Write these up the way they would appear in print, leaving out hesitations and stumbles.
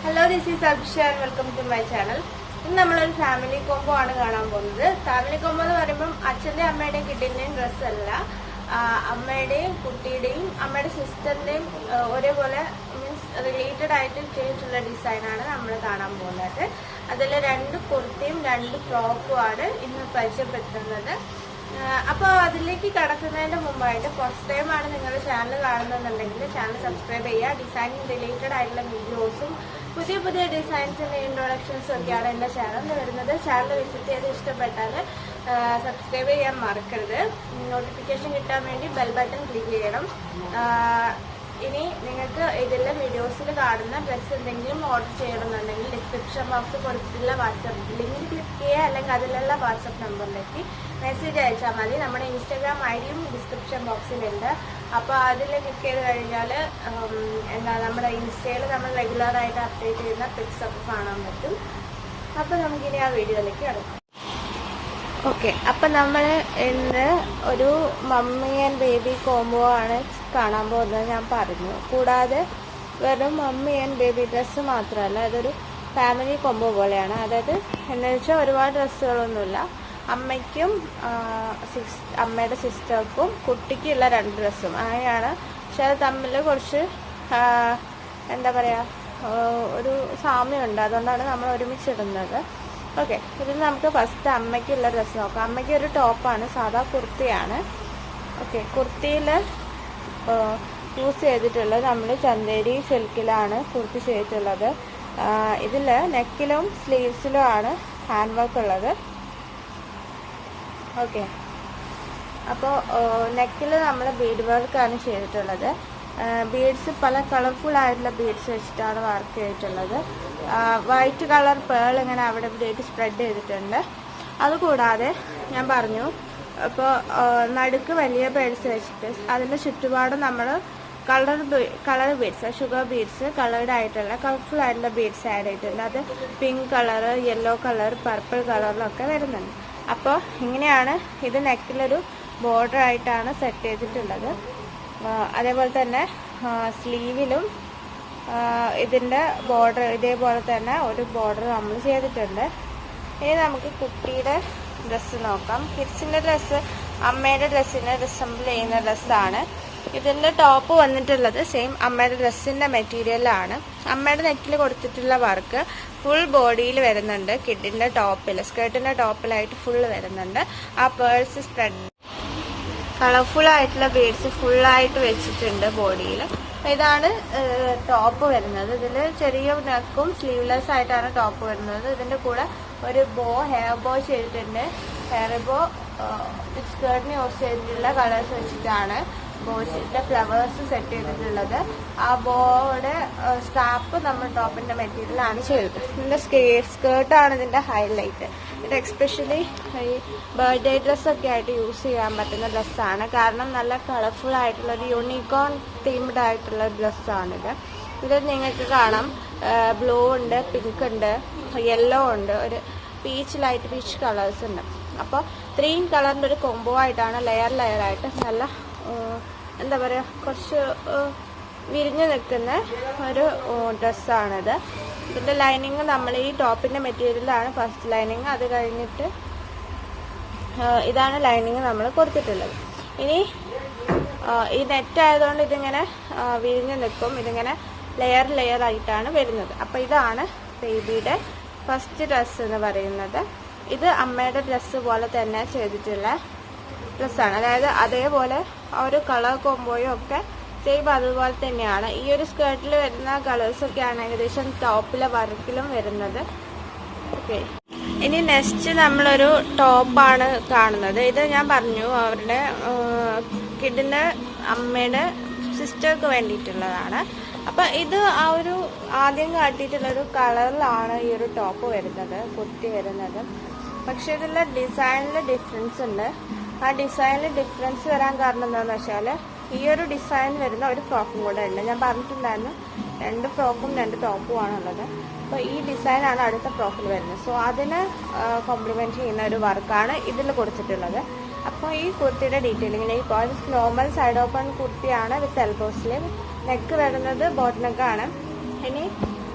Hello, this is Abisha and welcome to my channel. ഇന്ന് നമ്മളൊരു family combo ആണ് കാണാൻ പോകുന്നത്. ഫാമിലി കോംബോ എന്ന് പറയുമ്പോൾ അച്ഛൻ്റെയും അമ്മയുടെയും കിട്ടിൻ്റെയും ഡ്രസ്സല്ല, അമ്മയുടെയും കുട്ടിയുടെയും അമ്മയുടെ സിസ്റ്ററിന്റെയും ഒരേപോലെ മീൻസ് റിലേറ്റഡ് ആയിട്ട് ചെയ്തിട്ടുള്ള ഡിസൈനാണ് നമ്മൾ കാണാൻ പോകുന്നത്. അതിൽ 2 കുർത്തിയും 2 ഫ്രോക്കും ആണ് ഇന്ന് പരിചയപ്പെടുത്തുന്നത്. അപ്പോൾ അതിലേക്ക് കടക്കുന്നതിന് മുമ്പായിട്ട് ഫസ്റ്റ് ടൈം ആണ് നിങ്ങളുടെ ചാനൽ കാണുന്നുണ്ടെങ്കിൽ ചാനൽ സബ്സ്ക്രൈബ് ചെയ്യുക. ഡിസൈനിങ് റിലേറ്റഡ് ആയിട്ടുള്ള വീഡിയോസും പുതിയ പുതിയ ഡിസൈൻസിന്റെ ഇൻട്രൊഡക്ഷൻസും ഒക്കെയാണ് എൻ്റെ ചാനൽ വരുന്നത്. ചാനൽ വിസിറ്റ് ചെയ്ത് ഇഷ്ടപ്പെട്ടാൽ സബ്സ്ക്രൈബ് ചെയ്യാൻ മറക്കരുത്. നോട്ടിഫിക്കേഷൻ കിട്ടാൻ വേണ്ടി ബെൽ ബട്ടൺ ക്ലിക്ക് ചെയ്യണം. ഇനി നിങ്ങൾക്ക് ഇതിലെ വീഡിയോസിൽ കാണുന്ന ഡ്രസ്സ് എന്തെങ്കിലും ഓർഡർ ചെയ്യണമെന്നുണ്ടെങ്കിൽ ഡിസ്ക്രിപ്ഷൻ ബോക്സ് കൊടുത്തിട്ടുള്ള വാട്സപ്പ് ലിങ്ക് ക്ലിക്ക് ചെയ്യുക, അല്ലെങ്കിൽ അതിലുള്ള വാട്സപ്പ് നമ്പറിലേക്ക് മെസ്സേജ് അയച്ചാൽ മതി. നമ്മുടെ ഇൻസ്റ്റാഗ്രാം ഐഡിയും ഡിസ്ക്രിപ്ഷൻ ബോക്സിലുണ്ട്. അപ്പോൾ അതിൽ ക്ലിക്ക് ചെയ്ത് കഴിഞ്ഞാൽ നമ്മുടെ ഇൻസ്റ്റയിൽ നമ്മൾ റെഗുലറായിട്ട് അപ്ഡേറ്റ് ചെയ്യുന്ന പിക്സ് ഒക്കെ കാണാൻ പറ്റും. അപ്പോൾ നമുക്കിനി ആ വീഡിയോയിലേക്ക് കിടക്കാം. ഓക്കെ, അപ്പം നമ്മൾ ഇന്ന് ഒരു മമ്മി ആൻഡ് ബേബി കോംബോ ആണ് കാണാൻ പോകുന്നത് ഞാൻ പറഞ്ഞു. കൂടാതെ വെറും മമ്മി ആൻഡ് ബേബി ഡ്രസ്സ് മാത്രമല്ല, അതൊരു ഫാമിലി കോംബോ പോലെയാണ്. അതായത് എന്ന് വെച്ചാൽ ഒരുപാട് ഡ്രസ്സുകളൊന്നുമില്ല, അമ്മയ്ക്കും അമ്മയുടെ സിസ്റ്റർക്കും കുട്ടിക്കുള്ള 2 ഡ്രസ്സും അങ്ങനെയാണ്. പക്ഷെ അത് തമ്മിൽ കുറച്ച് എന്താ പറയുക, ഒരു സാമ്യമുണ്ട്. അതുകൊണ്ടാണ് നമ്മൾ ഒരുമിച്ചിടുന്നത്. ഓക്കെ, ഇതിൽ നമുക്ക് ഫസ്റ്റ് അമ്മയ്ക്കുള്ള ഡ്രസ്സ് നോക്കാം. അമ്മയ്ക്ക് ഒരു ടോപ്പാണ്, സാധാ കുർത്തിയാണ്. ഓക്കെ, കുർത്തിയിൽ യൂസ് ചെയ്തിട്ടുള്ളത് നമ്മൾ ചന്തേരി സിൽക്കിലാണ് കുർത്തി ചെയ്തിട്ടുള്ളത്. ഇതിൽ നെക്കിലും സ്ലീവ്സിലും ആണ് ഹാൻഡ് വർക്ക് ഉള്ളത്. ഓക്കെ, അപ്പോൾ നെക്കിൽ നമ്മൾ ബീഡ് വർക്കാണ് ചെയ്തിട്ടുള്ളത്. ബീഡ്സ് പല കളർഫുൾ ആയിട്ടുള്ള ബീഡ്സ് വെച്ചിട്ടാണ് വർക്ക് ചെയ്തിട്ടുള്ളത്. വൈറ്റ് കളർ പേൾ ഇങ്ങനെ അവിടെ ഇവിടെയായിട്ട് സ്പ്രെഡ് ചെയ്തിട്ടുണ്ട്. അതുകൂടാതെ ഞാൻ പറഞ്ഞു, ഇപ്പോൾ നടുക്ക് വലിയ ബീഡ്സ് വെച്ചിട്ട് അതിൻ്റെ ചുറ്റുപാടും നമ്മൾ colour beads, sugar beads, coloured ആയിട്ടുള്ള കളർഫുൾ ആയിട്ടുള്ള ബീഡ്സ് ആഡ് ചെയ്തിട്ടുണ്ട്. അത് pink colour, yellow colour, purple കളറിലൊക്കെ വരുന്നുണ്ട്. അപ്പോൾ ഇങ്ങനെയാണ് ഇത് നെക്കിലൊരു ബോർഡർ ആയിട്ടാണ് സെറ്റ് ചെയ്തിട്ടുള്ളത്. അതേപോലെ തന്നെ സ്ലീവിലും ഇതിൻ്റെ ബോർഡർ ഇതേപോലെ തന്നെ ഒരു ബോർഡർ നമ്മൾ ചെയ്തിട്ടുണ്ട്. ഇനി നമുക്ക് കുട്ടിയുടെ ഡ്രസ്സ് നോക്കാം. കിഡ്സിൻ്റെ ഡ്രസ്സ് അമ്മയുടെ ഡ്രസ്സിനെ റിസംബിൾ ചെയ്യുന്ന ഡ്രസ്സാണ്. ഇതിൻ്റെ ടോപ്പ് വന്നിട്ടുള്ളത് സെയിം അമ്മയുടെ ഡ്രസ്സിൻ്റെ മെറ്റീരിയലാണ്. അമ്മയുടെ നെക്കിൽ കൊടുത്തിട്ടുള്ള വർക്ക് ഫുൾ ബോഡിയിൽ വരുന്നുണ്ട്. കിഡിൻ്റെ ടോപ്പിൽ, സ്കേർട്ടിൻ്റെ ടോപ്പിലായിട്ട് ഫുള്ള് വരുന്നുണ്ട്. ആ പേഴ്സ് സ്പ്രെഡ് കളർഫുൾ ആയിട്ടുള്ള ബീഡ്സ് ഫുള്ളായിട്ട് വെച്ചിട്ടുണ്ട് ബോഡിയിൽ. ഇതാണ് ടോപ്പ് വരുന്നത്. ഇതിൽ ചെറിയ നെക്കും സ്ലീവ്ലെസ് ആയിട്ടാണ് ടോപ്പ് വരുന്നത്. ഇതിൻ്റെ കൂടെ ഒരു ഹെയർ ബോ ചെയ്തിട്ടുണ്ട്. ഹെയർ ബോ സ്കേർട്ടിന് യൂസ് ചെയ്തിട്ടുള്ള കളേഴ്സ് വെച്ചിട്ടാണ് ബോസിന്റെ ഫ്ലവേഴ്സ് സെറ്റ് ചെയ്തിട്ടുള്ളത്. ആ ബോയുടെ സ്ട്രാപ്പ് നമ്മൾ ടോപ്പിന്റെ മെറ്റീരിയലാണ് ചെയ്തത്. ഇതിന്റെ സ്കേർട്ടാണ് ഇതിന്റെ ഹൈലൈറ്റ്. ഇത് എക്സ്പെഷ്യലി ഈ ബർത്ത്ഡേ ഡ്രസ്സൊക്കെ ആയിട്ട് യൂസ് ചെയ്യാൻ പറ്റുന്ന ഡ്രസ്സാണ്. കാരണം നല്ല കളർഫുൾ ആയിട്ടുള്ള ഒരു യൂണിക്കോൺ തീംഡ് ആയിട്ടുള്ള ഡ്രസ്സാണിത്. ഇത് നിങ്ങൾക്ക് കാണാം, ബ്ലൂ ഉണ്ട്, പിങ്ക് ഉണ്ട്, യെല്ലോ ഉണ്ട്, ഒരു ലൈറ്റ് പീച്ച് കളേഴ്സ് ഉണ്ട്. അപ്പോൾ 3 കളറിൻ്റെ ഒരു കോംബോ ആയിട്ടാണ് ലെയർ ആയിട്ട് നല്ല എന്താ പറയുക, കുറച്ച് വിരിഞ്ഞു നിൽക്കുന്ന ഒരു ഡ്രസ്സാണിത്. ഇതിൻ്റെ ലൈനിങ് നമ്മൾ ഈ ടോപ്പിൻ്റെ മെറ്റീരിയലാണ് ഫസ്റ്റ് ലൈനിങ്. അത് കഴിഞ്ഞിട്ട് ഇതാണ് ലൈനിങ് നമ്മൾ കൊടുത്തിട്ടുള്ളത്. ഇനി ഈ നെറ്റ് ആയതുകൊണ്ട് ഇതിങ്ങനെ വിരിഞ്ഞു നിൽക്കും. ഇതിങ്ങനെ ലെയർ ആയിട്ടാണ് വരുന്നത്. അപ്പോൾ ഇതാണ് ബേബിയുടെ ഫസ്റ്റ് ഡ്രസ്സ് എന്ന് പറയുന്നത്. ഇത് അമ്മയുടെ ഡ്രസ്സ് പോലെ തന്നെ ചെയ്തിട്ടുള്ള ഡ്രസ്സാണ്. അതായത് അതേപോലെ ആ ഒരു കളർ കോംബോയും ഒക്കെ സെയിം അതുപോലെ തന്നെയാണ്. ഈ ഒരു സ്കേർട്ടിൽ വരുന്ന കളേഴ്സൊക്കെയാണ് ഏകദേശം ടോപ്പിലെ വർക്കിലും വരുന്നത്. ഓക്കെ, ഇനി നെക്സ്റ്റ് നമ്മളൊരു ടോപ്പാണ് കാണുന്നത്. ഇത് ഞാൻ പറഞ്ഞു അവരുടെ കിഡിൻ്റെ അമ്മയുടെ സിസ്റ്റർക്ക് വേണ്ടിയിട്ടുള്ളതാണ്. അപ്പം ഇത് ആ ഒരു ആദ്യം കാട്ടിയിട്ടുള്ളൊരു കളറിലാണ് ഈ ഒരു ടോപ്പ് വരുന്നത്, കുർത്തി വരുന്നത്. പക്ഷെ ഇതിലുള്ള ഡിസൈനിൽ ഡിഫറൻസ് ഉണ്ട്. ആ ഡിസൈനിൽ ഡിഫറൻസ് വരാൻ കാരണം എന്താണെന്ന് വെച്ചാൽ ഈ ഒരു ഡിസൈൻ വരുന്ന ഒരു ഫ്രോക്കും കൂടെ ഉണ്ട്. ഞാൻ പറഞ്ഞിട്ടുണ്ടായിരുന്നു 2 ഫ്രോക്കും 2 ടോപ്പും ആണുള്ളത്. അപ്പോൾ ഈ ഡിസൈനാണ് അടുത്ത ഫ്രോക്കിൽ വരുന്നത്. സോ അതിന് കോംപ്ലിമെൻറ്റ് ചെയ്യുന്ന ഒരു വർക്കാണ് ഇതിൽ കൊടുത്തിട്ടുള്ളത്. അപ്പോൾ ഈ കുർത്തിയുടെ ഡീറ്റെയിലിങ്ങിലേക്ക് പോകാം. നോർമൽ സൈഡ് ഓപ്പൺ കുർത്തിയാണ് വിത്ത് എൽബോ സ്ലീവ്. നെക്ക് വരുന്നത് ബോട്ട് നെക്കാണ്. ഇനി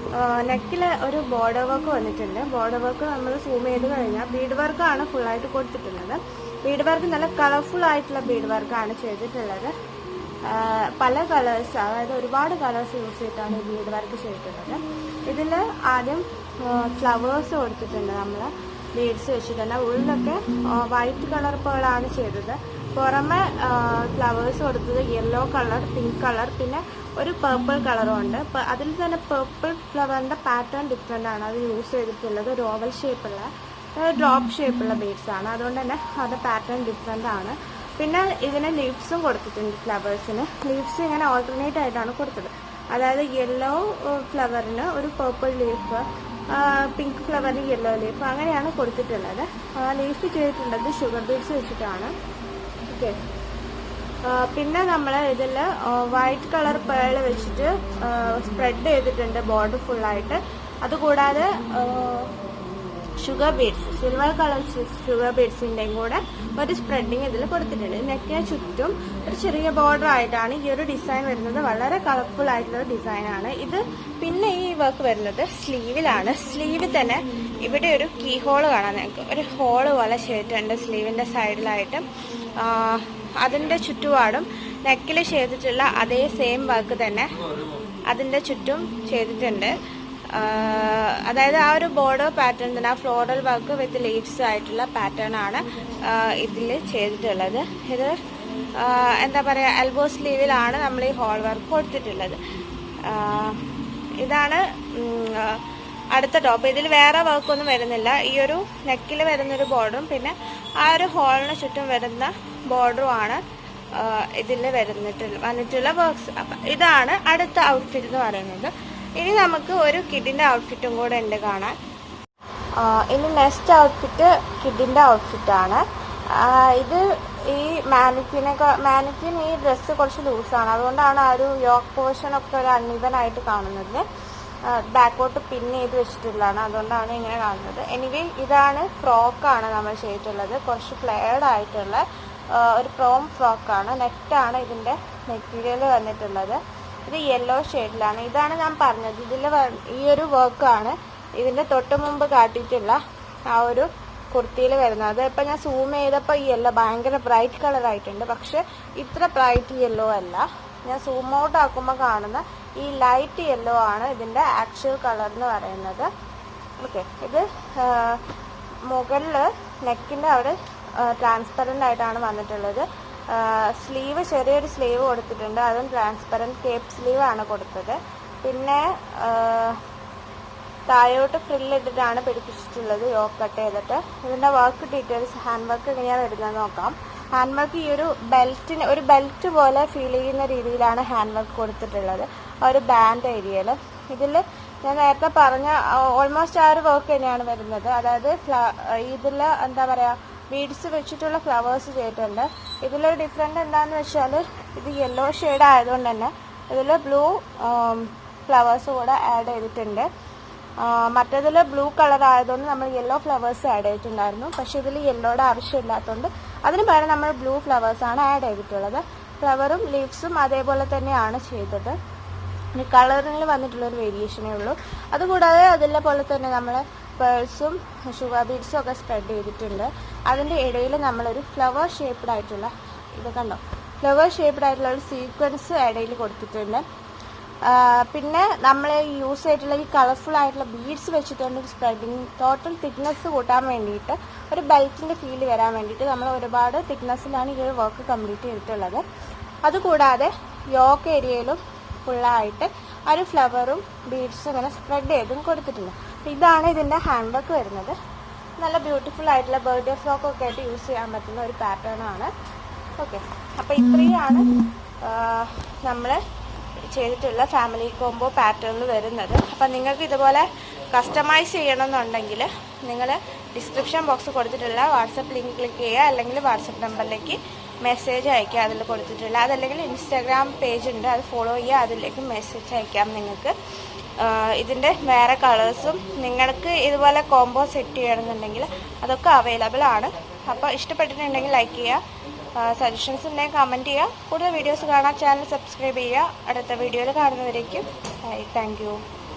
നെക്കിൽ ഒരു ബോർഡർ വർക്ക് വന്നിട്ടുണ്ട്. ബോർഡർ വർക്ക് നമ്മൾ സൂം ചെയ്ത് കഴിഞ്ഞാൽ ബീഡ് വർക്കാണ് ഫുള്ളായിട്ട് കൊടുത്തിട്ടുള്ളത്. ബീഡ് വർക്ക് നല്ല കളർഫുൾ ആയിട്ടുള്ള ബീഡ് വർക്കാണ് ചെയ്തിട്ടുള്ളത്. പല കളേഴ്സ്, അതായത് ഒരുപാട് കളേഴ്സ് യൂസ് ചെയ്തിട്ടാണ് ഈ ബീഡ് വർക്ക് ചെയ്തിട്ടുള്ളത്. ഇതിൽ ആദ്യം ഫ്ലവേഴ്സ് കൊടുത്തിട്ടുണ്ട്, നമ്മൾ ബീഡ്സ് വെച്ചിട്ടുണ്ട്. ഉള്ളിലൊക്കെ വൈറ്റ് കളർ പേളാണ് ചെയ്തത്. പുറമെ ഫ്ലവേഴ്സ് കൊടുത്തത് യെല്ലോ കളർ, പിങ്ക് കളർ, പിന്നെ ഒരു പേർപ്പിൾ കളറും ഉണ്ട്. അതിൽ തന്നെ പേർപ്പിൾ ഫ്ലവറിൻ്റെ പാറ്റേൺ ഡിഫറെൻ്റ് ആണ്. അത് യൂസ് ചെയ്തിട്ടുള്ളത് ഒരു ഓവൽ ഷേപ്പുള്ള ഡ്രോപ്പ് ഷേപ്പുള്ള ബീഡ്സ് ആണ്. അതുകൊണ്ട് തന്നെ അത് പാറ്റേൺ ഡിഫറെൻ്റ് ആണ്. പിന്നെ ഇതിന് ലീവ്സും കൊടുത്തിട്ടുണ്ട്. ഫ്ലവേഴ്സിന് ലീവ്സ് ഇങ്ങനെ ഓൾട്ടർനേറ്റ് ആയിട്ടാണ് കൊടുത്തത്. അതായത് യെല്ലോ ഫ്ലവറിന് ഒരു പേർപ്പിൾ ലീഫ്, പിങ്ക് ഫ്ലവറിന് യെല്ലോ ലീഫ്, അങ്ങനെയാണ് കൊടുത്തിട്ടുള്ളത്. ലീഫ് ചെയ്തിട്ടുള്ളത് ഷുഗർ ബീഡ്സ് വെച്ചിട്ടാണ്. ഓക്കെ. പിന്നെ നമ്മൾ ഇതിൽ വൈറ്റ് കളർ പേൾ വെച്ചിട്ട് സ്പ്രെഡ് ചെയ്തിട്ടുണ്ട് ബോർഡർ ഫുള്ളായിട്ട്. അതുകൂടാതെ sugar beads, silver colour sugar ബീഡ്സിൻ്റെയും കൂടെ ഒരു സ്പ്രെഡിങ് ഇതിൽ കൊടുത്തിട്ടുണ്ട്. നെക്കിന് ചുറ്റും ഒരു ചെറിയ ബോർഡർ ആയിട്ടാണ് ഈ ഒരു ഡിസൈൻ വരുന്നത്. വളരെ കളർഫുൾ ആയിട്ടുള്ള ഡിസൈനാണ് ഇത്. പിന്നെ ഈ വർക്ക് വരുന്നത് സ്ലീവിലാണ്. സ്ലീവിൽ തന്നെ ഇവിടെ ഒരു കീ ഹോൾ കാണാൻ നിങ്ങൾക്ക് ഒരു ഹോള് പോലെ ചെയ്തിട്ടുണ്ട് സ്ലീവിൻ്റെ സൈഡിലായിട്ട്. അതിൻ്റെ ചുറ്റുപാടും നെക്കിൽ ചെയ്തിട്ടുള്ള അതേ സെയിം വർക്ക് തന്നെ അതിൻ്റെ ചുറ്റും ചെയ്തിട്ടുണ്ട്. അതായത് ആ ഒരു ബോർഡർ പാറ്റേൺ തന്നെ, ആ ഫ്ലോറൽ വർക്ക് വിത്ത് ലീവ്സ് ആയിട്ടുള്ള പാറ്റേൺ ആണ് ഇതിൽ ചെയ്തിട്ടുള്ളത്. ഇത് എന്താ പറയുക, എൽബോ സ്ലീവിലാണ് നമ്മൾ ഈ ഹോൾ വർക്ക് കൊടുത്തിട്ടുള്ളത്. ഇതാണ് അടുത്ത ടോപ്പ്. ഇതിൽ വേറെ വർക്കൊന്നും വരുന്നില്ല. ഈ ഒരു നെക്കിൽ വരുന്നൊരു ബോർഡറും പിന്നെ ആ ഒരു ഹോളിന് ചുറ്റും വരുന്ന ബോർഡറുമാണ് ഇതിൽ വന്നിട്ടുള്ള വർക്ക്സ്. അപ്പം ഇതാണ് അടുത്ത ഔട്ട്ഫിറ്റ് എന്ന് പറയുന്നത്. ഇനി നമുക്ക് ഒരു കിഡിൻ്റെ ഔട്ട്ഫിറ്റും കൂടെ ഉണ്ട് കാണാൻ. ഇനി നെക്സ്റ്റ് ഔട്ട്ഫിറ്റ് കിഡിൻ്റെ ഔട്ട്ഫിറ്റാണ്. ഇത് ഈ മാനിക്വിൻ ഈ ഡ്രസ്സ് കുറച്ച് ലൂസാണ്. അതുകൊണ്ടാണ് ആ ഒരു യോക്ക് പോർഷനൊക്കെ ഒരു അൺഈവൻ ആയിട്ട് കാണുന്നത്. ബാക്കോട്ട് പിൻ ചെയ്ത് വെച്ചിട്ടുള്ളതാണ്, അതുകൊണ്ടാണ് ഇങ്ങനെ കാണുന്നത്. എനിവേ ഇതാണ് ഫ്രോക്കാണ് നമ്മൾ ചെയ്തിട്ടുള്ളത്. കുറച്ച് ഫ്ലെയർഡ് ആയിട്ടുള്ള ഒരു പ്രോം ഫ്രോക്കാണ്. നെറ്റാണ് ഇതിൻ്റെ മെറ്റീരിയൽ വന്നിട്ടുള്ളത്. ഇത് യെല്ലോ ഷെയ്ഡിലാണ്. ഇതാണ് ഞാൻ പറഞ്ഞത്, ഇതിൽ ഈ ഒരു വർക്കാണ് ഇതിൻ്റെ തൊട്ട് മുമ്പ് കാട്ടിയിട്ടുള്ള ആ ഒരു കുർത്തിയിൽ വരുന്നത്. ഇപ്പം ഞാൻ സൂം ചെയ്തപ്പോൾ ഈ യെല്ലോ ഭയങ്കര ബ്രൈറ്റ് കളർ ആയിട്ടുണ്ട്. പക്ഷെ ഇത്ര ബ്രൈറ്റ് യെല്ലോ അല്ല. ഞാൻ സൂം ഔട്ട് ആക്കുമ്പോൾ കാണുന്ന ഈ ലൈറ്റ് യെല്ലോ ആണ് ഇതിൻ്റെ ആക്ച്വൽ കളർ എന്ന് പറയുന്നത്. ഓക്കെ. ഇത് മുകളിൽ നെക്കിൻ്റെ അവിടെ ട്രാൻസ്പെറൻ്റ് ആയിട്ടാണ് വന്നിട്ടുള്ളത്. സ്ലീവ് ചെറിയൊരു സ്ലീവ് കൊടുത്തിട്ടുണ്ട്. അതും ട്രാൻസ്പെറൻറ്റ് കേപ്പ് സ്ലീവ് ആണ് കൊടുത്തത്. പിന്നെ താഴോട്ട് ഫ്രില്ലിട്ടിട്ടാണ് പിടിപ്പിച്ചിട്ടുള്ളത്, യോക്ക് കട്ട് ചെയ്തിട്ട്. ഇതിൻ്റെ വർക്ക് ഡീറ്റെയിൽസ്, ഹാൻഡ് വർക്ക് എങ്ങനെയാണ് വരുന്നത് നോക്കാം. ഹാൻഡ് വർക്ക് ഈ ഒരു ബെൽറ്റ് പോലെ ഫീൽ ചെയ്യുന്ന രീതിയിലാണ് ഹാൻഡ് വർക്ക് കൊടുത്തിട്ടുള്ളത്, ആ ഒരു ബാൻഡ് ഏരിയയിൽ. ഇതിൽ ഞാൻ നേരത്തെ പറഞ്ഞ ഓൾമോസ്റ്റ് ആ ഒരു വർക്ക് തന്നെയാണ് വരുന്നത്. അതായത് ഇതിൽ എന്താ പറയുക, ബീഡ്സ് വെച്ചിട്ടുള്ള ഫ്ലവേഴ്സ് ചെയ്തിട്ടുണ്ട്. ഇതിലൊരു ഡിഫറെൻ്റ് എന്താണെന്ന് വെച്ചാൽ ഇത് യെല്ലോ ഷെയ്ഡ് ആയതുകൊണ്ട് തന്നെ ഇതിൽ ബ്ലൂ ഫ്ലവേഴ്സ് കൂടെ ആഡ് ചെയ്തിട്ടുണ്ട്. മറ്റേതിൽ ബ്ലൂ കളർ ആയതുകൊണ്ട് നമ്മൾ യെല്ലോ ഫ്ലവേഴ്സ് ആഡ് ചെയ്തിട്ടുണ്ടായിരുന്നു. പക്ഷെ ഇതിൽ യെല്ലോയുടെ ആവശ്യമില്ലാത്തതുകൊണ്ട് അതിന് പകരം നമ്മൾ ബ്ലൂ ഫ്ലവേഴ്സാണ് ആഡ് ചെയ്തിട്ടുള്ളത്. ഫ്ലവറും ലീവ്സും അതേപോലെ തന്നെയാണ് ചെയ്തത്. കളറിൽ വന്നിട്ടുള്ളൊരു വേരിയേഷനേ ഉള്ളൂ. അതുകൂടാതെ അതിലെ പോലെ തന്നെ നമ്മൾ പേഴ്സും ഷുഗർ ബീഡ്സും ഒക്കെ സ്പ്രെഡ് ചെയ്തിട്ടുണ്ട്. അതിൻ്റെ ഇടയിൽ നമ്മളൊരു ഫ്ലവർ ഷേപ്പ്ഡ് ആയിട്ടുള്ള, ഇത് കണ്ടോ, ഫ്ലവർ ഷേപ്പ്ഡ് ആയിട്ടുള്ള ഒരു സീക്വൻസ് ഇടയിൽ കൊടുത്തിട്ടുണ്ട്. പിന്നെ നമ്മൾ യൂസ് ചെയ്തിട്ടുള്ള ഈ കളർഫുൾ ആയിട്ടുള്ള ബീഡ്സ് വെച്ചിട്ടുണ്ട് സ്പ്രെഡിങ് ടോട്ടൽ തിക്നെസ് കൂട്ടാൻ വേണ്ടിയിട്ട്, ഒരു ബെൽറ്റിൻ്റെ ഫീൽ വരാൻ വേണ്ടിയിട്ട് നമ്മൾ ഒരുപാട് തിക്നെസ്സിലാണ് ഈ ഒരു വർക്ക് കംപ്ലീറ്റ് ചെയ്തിട്ടുള്ളത്. അതുകൂടാതെ യോക്ക് ഏരിയയിലും ഫുള്ളായിട്ട് ഒരു ഫ്ലവറും ബീഡ്സും ഇങ്ങനെ സ്പ്രെഡ് ചെയ്തും കൊടുത്തിട്ടുണ്ട്. ഇതാണ് ഇതിൻ്റെ ഹാൻഡ് വർക്ക് വരുന്നത്. നല്ല ബ്യൂട്ടിഫുൾ ആയിട്ടുള്ള ബർത്ത്ഡേ ഫ്രോക്കൊക്കെ ആയിട്ട് യൂസ് ചെയ്യാൻ പറ്റുന്ന ഒരു പാറ്റേൺ ആണ്. ഓക്കെ. അപ്പോൾ ഇത്രയാണ് നമ്മൾ ചെയ്തിട്ടുള്ള ഫാമിലി കോംബോ പാറ്റേണിൽ വരുന്നത്. അപ്പം നിങ്ങൾക്ക് ഇതുപോലെ കസ്റ്റമൈസ് ചെയ്യണമെന്നുണ്ടെങ്കിൽ നിങ്ങൾ ഡിസ്ക്രിപ്ഷൻ ബോക്സ് കൊടുത്തിട്ടുള്ള വാട്സപ്പ് ലിങ്ക് ക്ലിക്ക് ചെയ്യുക, അല്ലെങ്കിൽ വാട്സപ്പ് നമ്പറിലേക്ക് മെസ്സേജ് അയക്കുക, അതിൽ കൊടുത്തിട്ടുള്ള. അതല്ലെങ്കിൽ ഇൻസ്റ്റാഗ്രാം പേജ് ഉണ്ട്, അത് ഫോളോ ചെയ്യുക, അതിലേക്ക് മെസ്സേജ് അയക്കാം നിങ്ങൾക്ക്. ഇതിൻ്റെ വേറെ കളേഴ്സും നിങ്ങൾക്ക് ഇതുപോലെ കോംബോ സെറ്റ് ചെയ്യണമെന്നുണ്ടെങ്കിൽ അതൊക്കെ അവൈലബിൾ ആണ്. അപ്പോൾ ഇഷ്ടപ്പെട്ടിട്ടുണ്ടെങ്കിൽ ലൈക്ക് ചെയ്യുക, സജഷൻസ് ഉണ്ടെങ്കിൽ കമൻറ്റ് ചെയ്യുക. കൂടുതൽ വീഡിയോസ് കാണാൻ ചാനൽ സബ്സ്ക്രൈബ് ചെയ്യുക. അടുത്ത വീഡിയോയിൽ കാണുന്നവരേക്കും താങ്ക് യു.